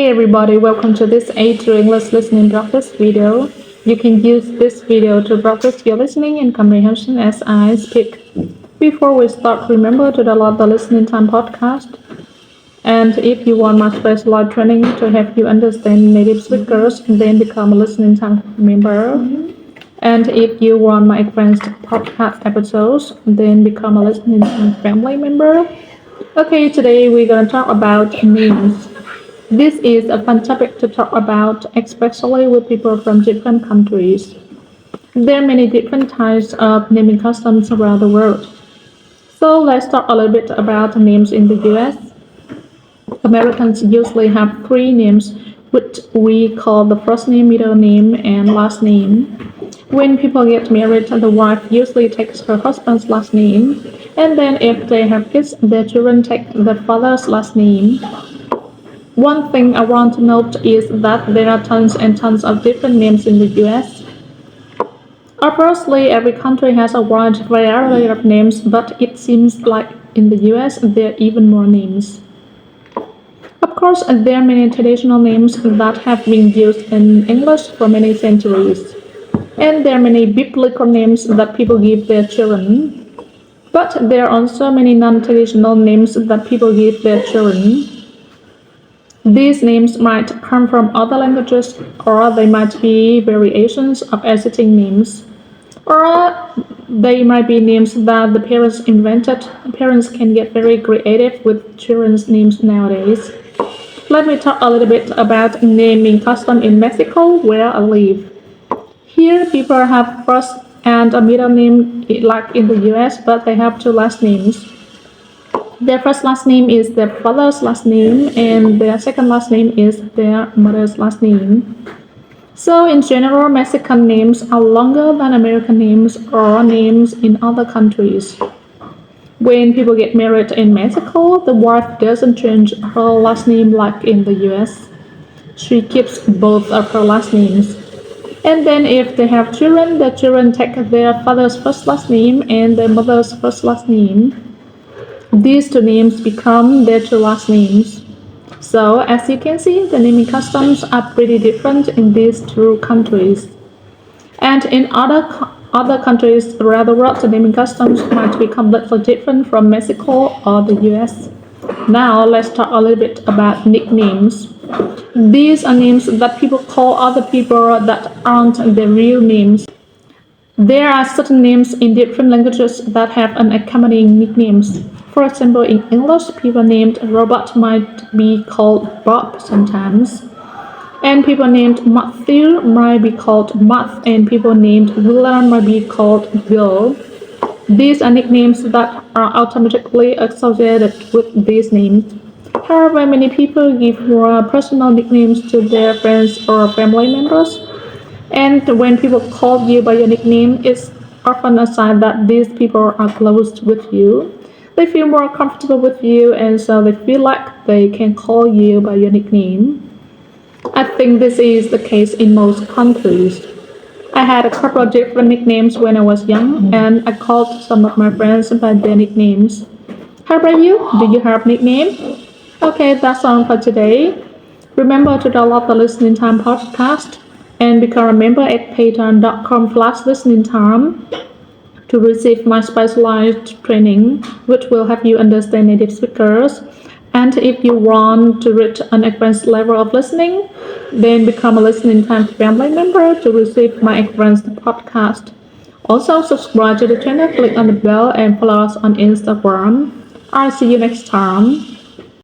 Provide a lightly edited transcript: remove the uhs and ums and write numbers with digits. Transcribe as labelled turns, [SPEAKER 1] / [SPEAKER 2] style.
[SPEAKER 1] Hey everybody, welcome to this A2 English listening practice video. You can use this video to practice your listening and comprehension as I speak. Before we start, remember to download the Listening Time podcast. And if you want my specialized training to help you understand native speakers, then become a Listening Time member. And if you want my advanced podcast episodes, then become a Listening Time family member. Okay, today we're gonna talk about names. This is a fun topic to talk about, especially with people from different countries. There are many different types of naming customs around the world. So let's talk a little bit about names in the US. Americans usually have three names, which we call the first name, middle name, and last name. When people get married, the wife usually takes her husband's last name, and then if they have kids, their children take the father's last name. One thing I want to note is that there are tons and tons of different names in the US. Obviously, every country has a wide variety of names, but it seems like in the US there are even more names. Of course, there are many traditional names that have been used in English for many centuries. And there are many biblical names that people give their children. But there are also many non-traditional names that people give their children. These names might come from other languages, or they might be variations of existing names, or they might be names that the parents invented. Parents can get very creative with children's names nowadays. Let me talk a little bit about naming custom in Mexico, where I live. Here, people have first and a middle name like in the US, but they have two last names. Their first last name is their father's last name, and their second last name is their mother's last name. So, in general, Mexican names are longer than American names or names in other countries. When people get married in Mexico, the wife doesn't change her last name like in the US. She keeps both of her last names. And then if they have children, the children take their father's first last name and their mother's first last name. These two names become their two last names. So, as you can see, the naming customs are pretty different in these two countries. And in other countries around the world, the naming customs might be completely different from Mexico or the US. Now, let's talk a little bit about nicknames. These are names that people call other people that aren't their real names. There are certain names in different languages that have an accompanying nicknames. For example, in English, people named Robert might be called Bob sometimes. And people named Matthew might be called Matt, and people named William might be called Will. These are nicknames that are automatically associated with these names. However, many people give more personal nicknames to their friends or family members. And when people call you by your nickname, it's often a sign that these people are close with you. They feel more comfortable with you, and so they feel like they can call you by your nickname. I think this is the case in most countries. I had a couple of different nicknames when I was young, and I called some of my friends by their nicknames. How about you? Do you have nickname? Okay, that's all for today. Remember to download the Listening Time podcast and become a member at patreon.com/listeningtime to receive my specialized training, which will help you understand native speakers. And if you want to reach an advanced level of listening, then become a Listening Time family member to receive my advanced podcast. Also, subscribe to the channel, click on the bell, and follow us on Instagram. I'll see you next time.